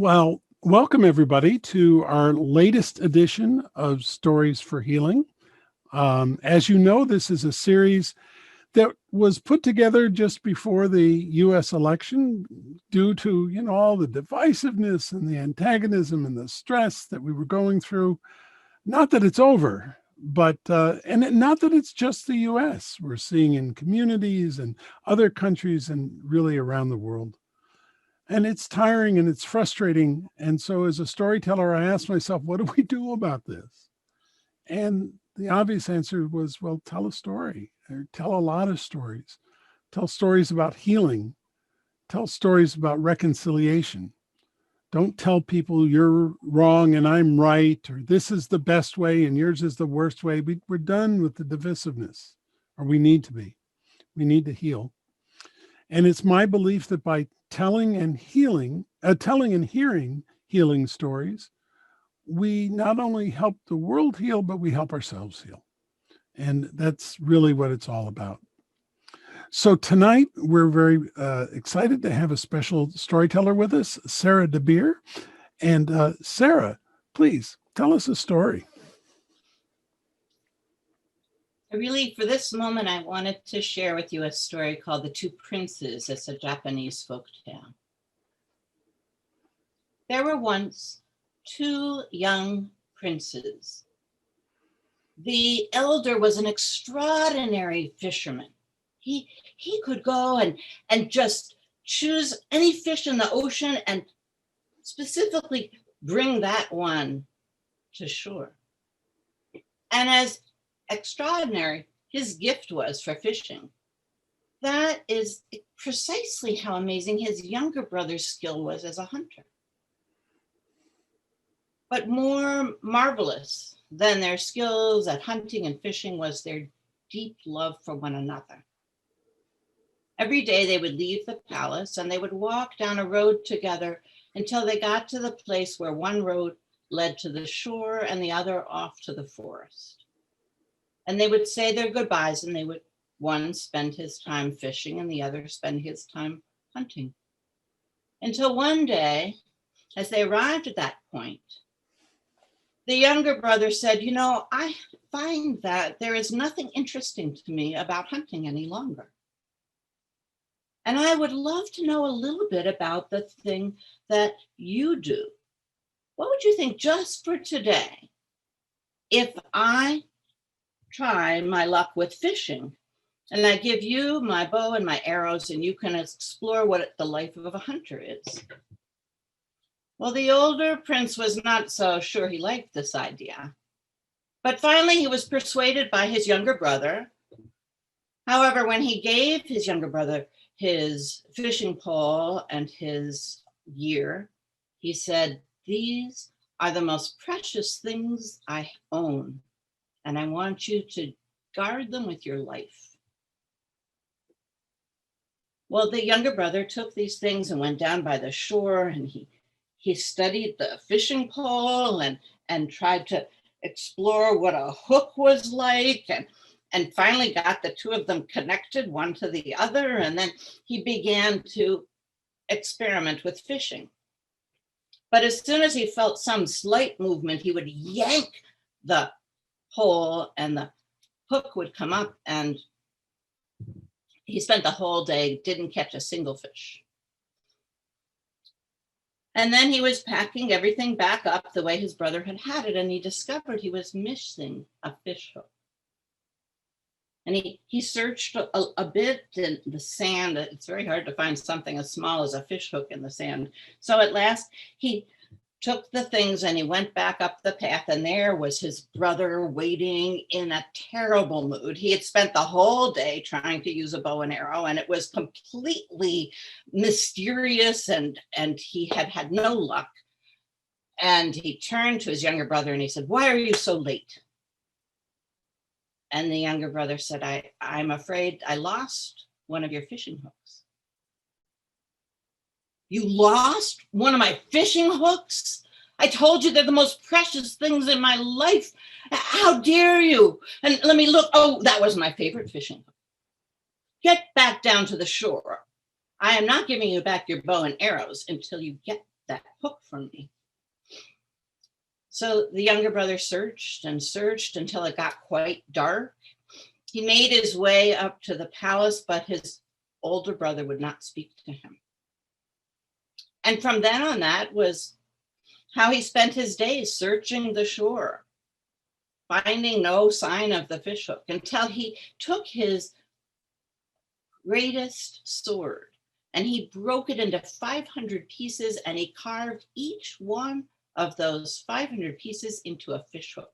Well, welcome everybody to our latest edition of Stories for Healing. As you know, this is a series that was put together just before the US election due to, all the divisiveness and the antagonism and the stress that we were going through. Not that it's over, but not that it's just the US. We're seeing in communities and other countries and really around the world. And it's tiring and it's frustrating. And so as a storyteller, I asked myself, what do we do about this? And the obvious answer was, well, tell a story, or tell a lot of stories. Tell stories about healing. Tell stories about reconciliation. Don't tell people you're wrong and I'm right, or this is the best way and yours is the worst way. We're done with the divisiveness, or we need to be. We need to heal. And it's my belief that by telling and hearing healing stories, we not only help the world heal, but we help ourselves heal. And that's really what it's all about. So tonight, we're very excited to have a special storyteller with us, Sara deBeer. And Sara, please tell us a story. For this moment, I wanted to share with you a story called The Two Princes. It's a Japanese folk tale. There were once two young princes. The elder was an extraordinary fisherman. He could go and just choose any fish in the ocean and specifically bring that one to shore. And as extraordinary his gift was for fishing, that is precisely how amazing his younger brother's skill was as a hunter. But more marvelous than their skills at hunting and fishing was their deep love for one another. Every day they would leave the palace and they would walk down a road together until they got to the place where one road led to the shore and the other off to the forest. And they would say their goodbyes, and they would one spend his time fishing and the other spend his time hunting. Until one day, as they arrived at that point, the younger brother said, I find that there is nothing interesting to me about hunting any longer. And I would love to know a little bit about the thing that you do. What would you think just for today if I try my luck with fishing and I give you my bow and my arrows and you can explore what the life of a hunter is? Well, the older prince was not so sure he liked this idea, but finally he was persuaded by his younger brother. However, when he gave his younger brother his fishing pole and his gear, he said, "These are the most precious things I own, and I want you to guard them with your life." Well, the younger brother took these things and went down by the shore, and he studied the fishing pole and tried to explore what a hook was like, and finally got the two of them connected, one to the other, and then he began to experiment with fishing. But as soon as he felt some slight movement, he would yank the pole and the hook would come up, and he spent the whole day, didn't catch a single fish. And then he was packing everything back up the way his brother had had it, and he discovered he was missing a fish hook. And he searched a bit in the sand. It's very hard to find something as small as a fish hook in the sand. So at last he took the things and he went back up the path, and there was his brother waiting in a terrible mood. He had spent the whole day trying to use a bow and arrow, and it was completely mysterious, and he had had no luck. And he turned to his younger brother and he said, "Why are you so late?" And the younger brother said, I'm afraid I lost one of your fishing hooks." "You lost one of my fishing hooks? I told you they're the most precious things in my life. How dare you?" "And let me look. Oh, that was my favorite fishing hook. Get back down to the shore. I am not giving you back your bow and arrows until you get that hook from me. So the younger brother searched and searched until it got quite dark. He made his way up to the palace, but his older brother would not speak to him. And from then on, that was how he spent his days, searching the shore, finding no sign of the fishhook, until he took his greatest sword and he broke it into 500 pieces, and he carved each one of those 500 pieces into a fishhook.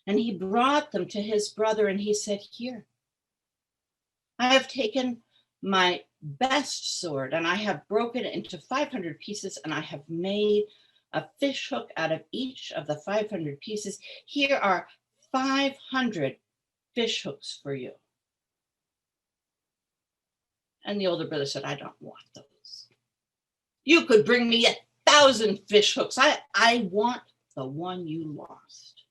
And he brought them to his brother and he said, "Here, I have taken my best sword and I have broken it into 500 pieces, and I have made a fish hook out of each of the 500 pieces. Here are 500 fish hooks for you." And the older brother said, "I don't want those. You could bring me 1,000 fish hooks. I want the one you lost."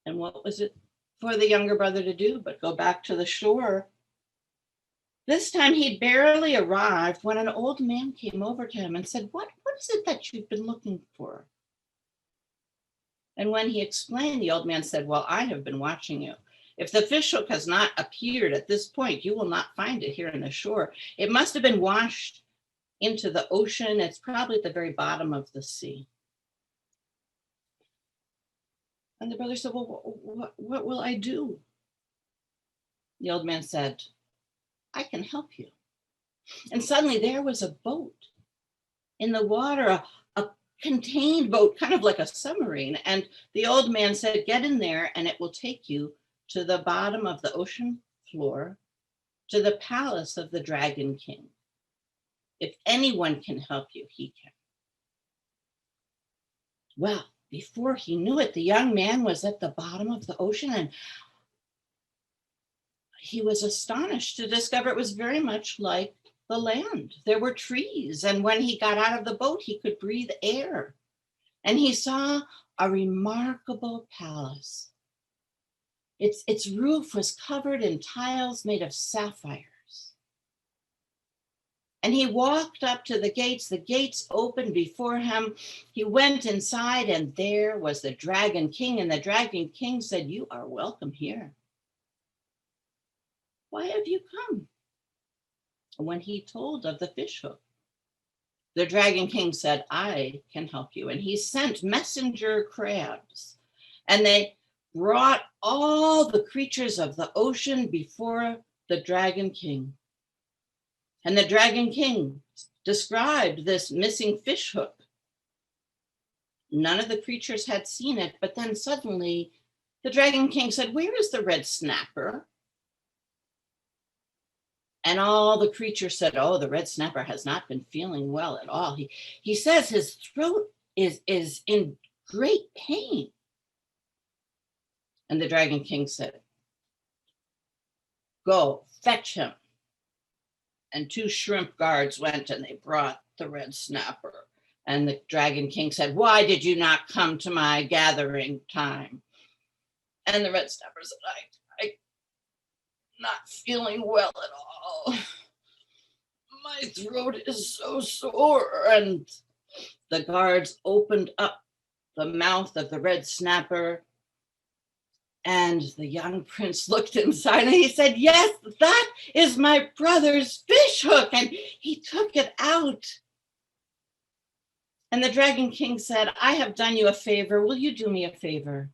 And what was it for the younger brother to do but go back to the shore? This time he'd barely arrived when an old man came over to him and said, What is it that you've been looking for?" And when he explained, the old man said, "Well, I have been watching you. If the fish hook has not appeared at this point, you will not find it here on the shore. It must have been washed into the ocean. It's probably at the very bottom of the sea." And the brother said, "Well, what will I do?" The old man said, "I can help you." And suddenly there was a boat in the water, a contained boat, kind of like a submarine. And the old man said, "Get in there and it will take you to the bottom of the ocean floor, to the palace of the Dragon King. If anyone can help you, he can." Well, before he knew it, the young man was at the bottom of the ocean, and he was astonished to discover it was very much like the land. There were trees, and when he got out of the boat, he could breathe air. And he saw a remarkable palace. Its roof was covered in tiles made of sapphires. And he walked up to the gates opened before him. He went inside, and there was the Dragon King. And the Dragon King said, "You are welcome here. Why have you come?" When he told of the fish hook, the Dragon King said, "I can help you." And he sent messenger crabs, and they brought all the creatures of the ocean before the Dragon King. And the Dragon King described this missing fish hook. None of the creatures had seen it, but then suddenly the Dragon King said, "Where is the red snapper?" And all the creatures said, "Oh, the red snapper has not been feeling well at all. He says his throat is in great pain." And the Dragon King said, "Go, fetch him." And 2 shrimp guards went and they brought the red snapper. And the Dragon King said, "Why did you not come to my gathering time?" And the red snapper said, I'm not feeling well at all. My throat is so sore." And the guards opened up the mouth of the red snapper, and the young prince looked inside and he said, "Yes, that is my brother's fish hook." And he took it out. And the Dragon King said, "I have done you a favor. Will you do me a favor?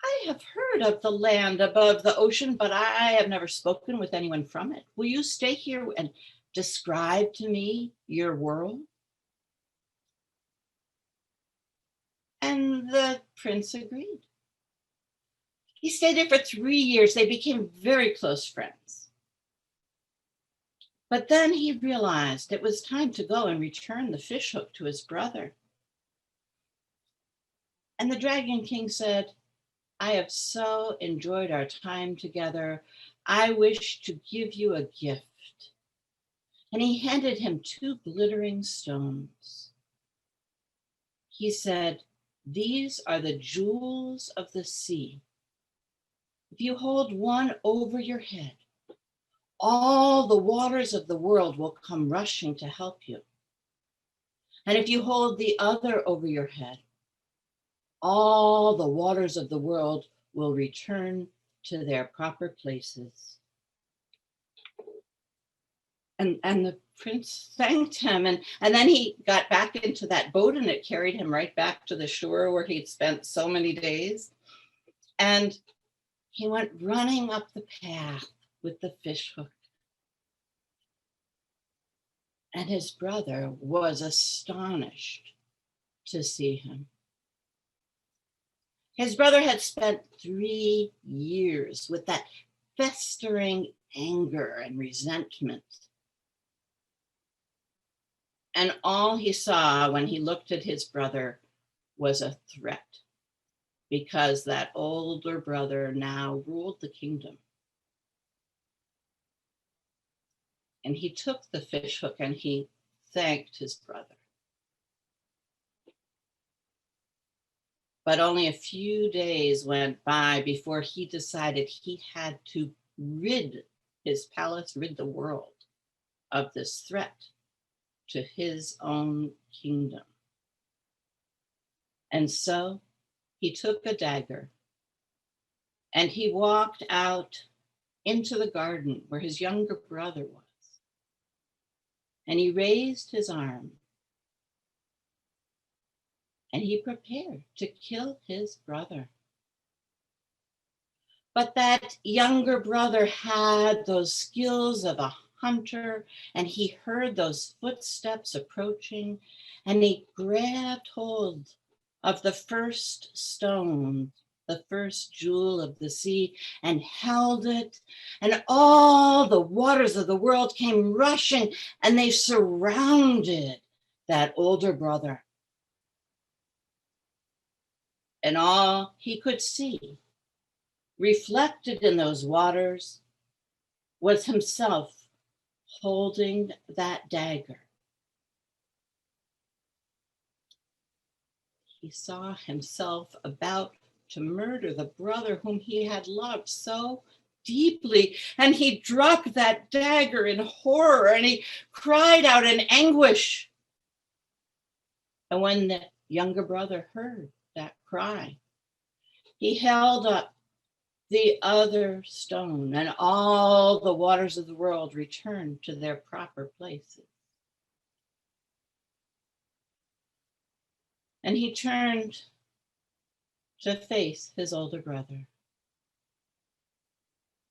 I have heard of the land above the ocean, but I have never spoken with anyone from it. Will you stay here and describe to me your world?" And the prince agreed. He stayed there for 3 years. They became very close friends. But then he realized it was time to go and return the fish hook to his brother. And the Dragon King said, "I have so enjoyed our time together. I wish to give you a gift." And he handed him 2 glittering stones. He said, "These are the jewels of the sea. If you hold one over your head, all the waters of the world will come rushing to help you. And if you hold the other over your head, all the waters of the world will return to their proper places. And the prince thanked him. And then he got back into that boat, and it carried him right back to the shore where he'd spent so many days. And he went running up the path with the fish hook. And his brother was astonished to see him. His brother had spent 3 years with that festering anger and resentment. And all he saw when he looked at his brother was a threat, because that older brother now ruled the kingdom. And he took the fish hook and he thanked his brother. But only a few days went by before he decided he had to rid his palace, rid the world of this threat to his own kingdom. And so he took a dagger and he walked out into the garden where his younger brother was. And he raised his arm and he prepared to kill his brother. But that younger brother had those skills of a hunter, and he heard those footsteps approaching, and he grabbed hold of the first stone, the first jewel of the sea, and held it, and all the waters of the world came rushing, and they surrounded that older brother. And all he could see reflected in those waters was himself holding that dagger. He saw himself about to murder the brother whom he had loved so deeply, and he dropped that dagger in horror, and he cried out in anguish. And when the younger brother heard that cry, he held up the other stone, and all the waters of the world returned to their proper places. And he turned to face his older brother.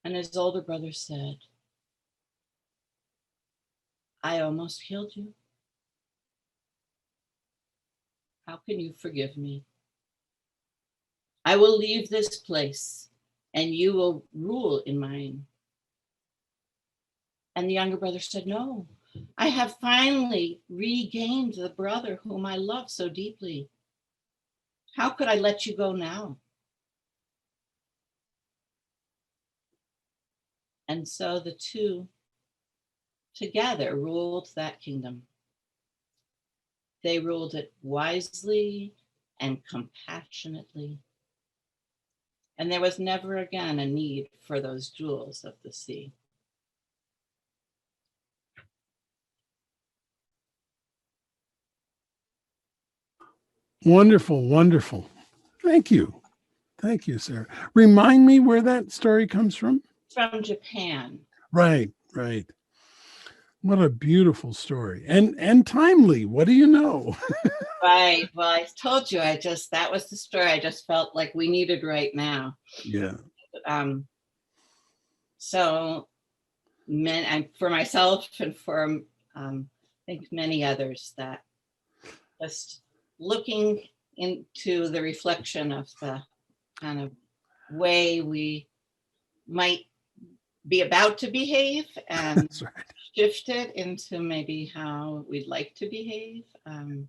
And his older brother said, "I almost killed you. How can you forgive me? I will leave this place and you will rule in mine." And the younger brother said, "No, I have finally regained the brother whom I love so deeply. How could I let you go now?" And so the two together ruled that kingdom. They ruled it wisely and compassionately. And there was never again a need for those jewels of the sea. Wonderful, wonderful. Thank you. Thank you, Sarah. Remind me where that story comes from? From Japan. Right, right. What a beautiful story. And timely. What do you know? Right. Well, I told you, that was the story I just felt like we needed right now. Yeah. So for myself and for I think many others, that just looking into the reflection of the kind of way we might be about to behave, and That's right. shift it into maybe how we'd like to behave. And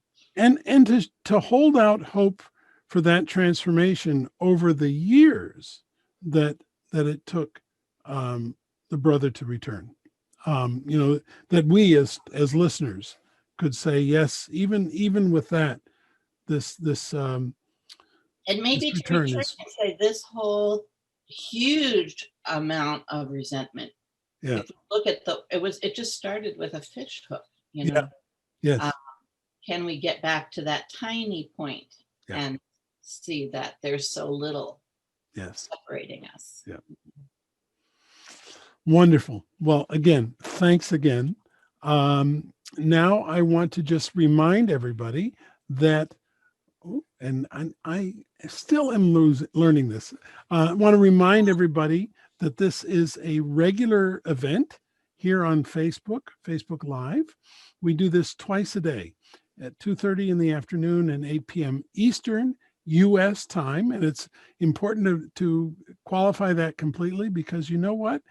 to hold out hope for that transformation over the years that it took the brother to return. That we as listeners could say, yes, even with that, this and maybe this to return return is and say this whole huge amount of resentment Yeah. If you look at it just started with a fish hook, you Yeah. know. Yes. Can we get back to that tiny point Yeah. and see that there's so little Yes. separating us? Yeah. Wonderful. Well, again, thanks again. Now I want to just remind everybody that, and I still am learning this. I want to remind everybody that this is a regular event here on Facebook Live. We do this twice a day at 2:30 in the afternoon and 8 p.m. Eastern US time. And it's important to qualify that completely, because you know what?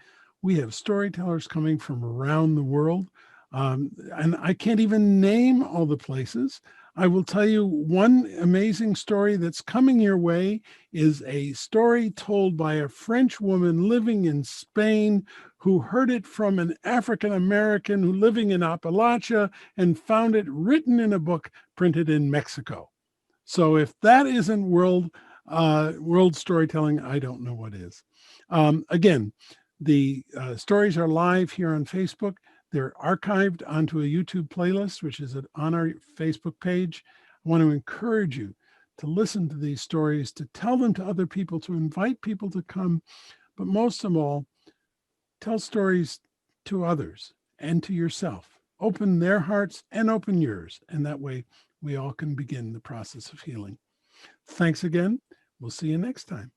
We have storytellers coming from around the world. And I can't even name all the places. I will tell you one amazing story that's coming your way is a story told by a French woman living in Spain who heard it from an African American who living in Appalachia and found it written in a book printed in Mexico. So if that isn't world storytelling, I don't know what is. Again, the stories are live here on Facebook. They're archived onto a YouTube playlist, which is on our Facebook page. I want to encourage you to listen to these stories, to tell them to other people, to invite people to come, but most of all, tell stories to others and to yourself. Open their hearts and open yours. And that way we all can begin the process of healing. Thanks again. We'll see you next time.